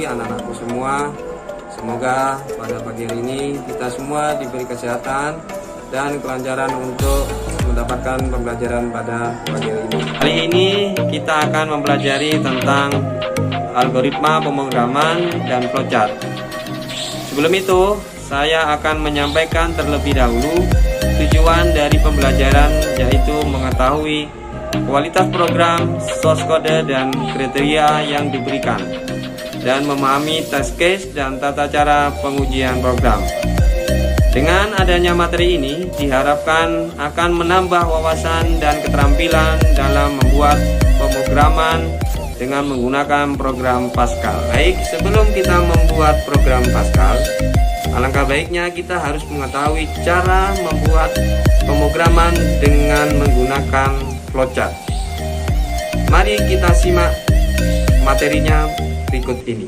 anak-anakku semua. Semoga pada pagi hari ini kita semua diberi kesehatan dan kelancaran untuk mendapatkan pembelajaran pada pagi hari ini. Kali ini kita akan mempelajari tentang algoritma pemrograman dan flowchart. Sebelum itu, saya akan menyampaikan terlebih dahulu tujuan dari pembelajaran, yaitu mengetahui kualitas program, source code, dan kriteria yang diberikan, dan memahami test case dan tata cara pengujian program. Dengan adanya materi ini diharapkan akan menambah wawasan dan keterampilan dalam membuat pemrograman dengan menggunakan program Pascal. Baik, sebelum kita membuat program Pascal, alangkah baiknya kita harus mengetahui cara membuat pemrograman dengan menggunakan flowchart. Mari kita simak materinya berikut ini.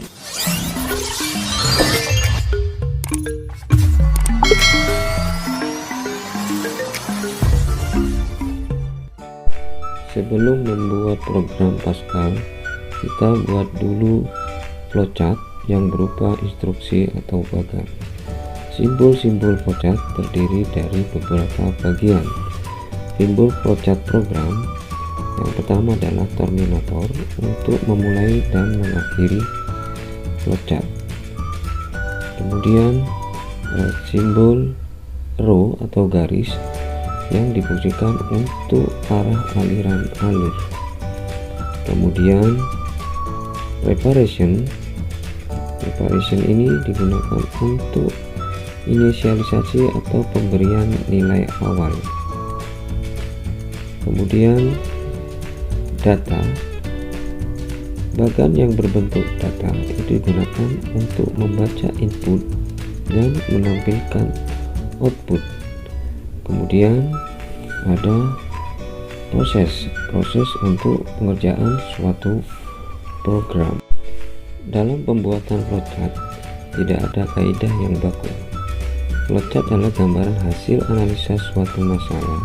Sebelum membuat program Pascal, kita buat dulu flowchart yang berupa instruksi atau bagan. Simbol-simbol flowchart terdiri dari beberapa bagian. Simbol flowchart program yang pertama adalah terminator untuk memulai dan mengakhiri flowchart. Kemudian simbol row atau garis yang difungsikan untuk arah aliran alur. Kemudian preparation ini digunakan untuk inisialisasi atau pemberian nilai awal. Kemudian data, bagan yang berbentuk data itu digunakan untuk membaca input dan menampilkan output. Kemudian ada proses untuk pengerjaan suatu program. Dalam pembuatan flowchart tidak ada kaidah yang baku. Flowchart adalah gambaran hasil analisa suatu masalah.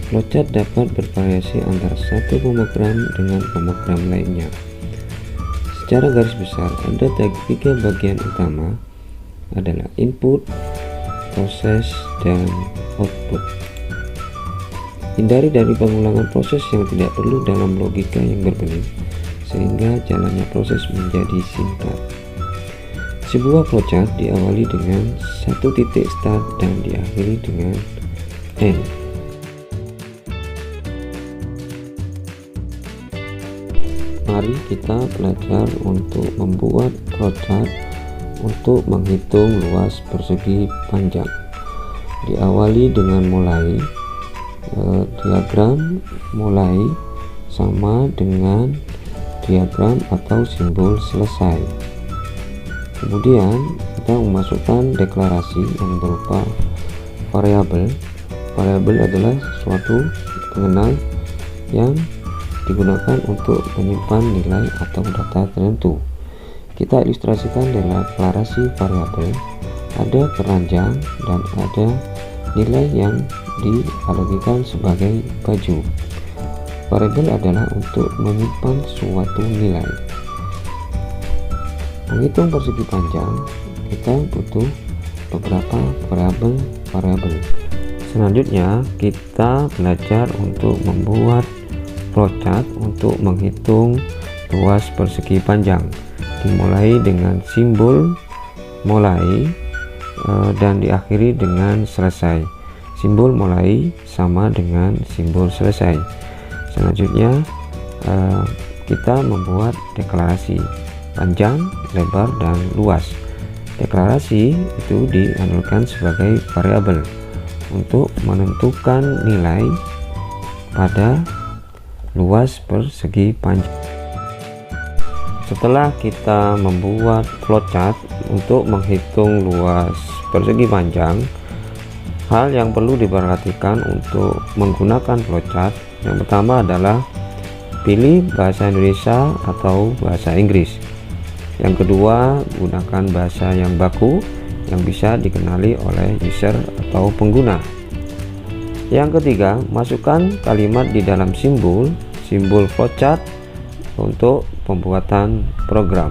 Flowchart dapat bervariasi antara satu pemrogram dengan pemrogram lainnya. Secara garis besar ada tiga bagian utama, adalah input, proses, dan output. Hindari dari pengulangan proses yang tidak perlu dalam logika yang berbenih, sehingga jalannya proses menjadi singkat. Sebuah flowchart diawali dengan satu titik start dan diakhiri dengan end. Mari kita belajar untuk membuat flowchart untuk menghitung luas persegi panjang. Diawali dengan mulai, diagram mulai sama dengan diagram atau simbol selesai. Kemudian kita memasukkan deklarasi yang berupa variabel. Variabel adalah suatu pengenal yang digunakan untuk menyimpan nilai atau data tertentu. Kita ilustrasikan deklarasi variabel. Ada keranjang dan ada nilai yang dianalogikan sebagai baju. Variabel adalah untuk menyimpan suatu nilai. Menghitung persegi panjang, kita butuh beberapa variabel. Selanjutnya kita belajar untuk membuat flowchart untuk menghitung luas persegi panjang. Dimulai dengan simbol mulai dan diakhiri dengan selesai. Simbol mulai sama dengan simbol selesai. Selanjutnya kita membuat deklarasi panjang, lebar, dan luas. Deklarasi itu dianalogikan sebagai variabel untuk menentukan nilai pada luas persegi panjang. Setelah kita membuat flowchart untuk menghitung luas persegi panjang, hal yang perlu diperhatikan untuk menggunakan flowchart yang pertama adalah pilih bahasa Indonesia atau bahasa Inggris. Yang kedua, gunakan bahasa yang baku yang bisa dikenali oleh user atau pengguna. Yang ketiga, masukkan kalimat di dalam simbol flowchart untuk pembuatan program.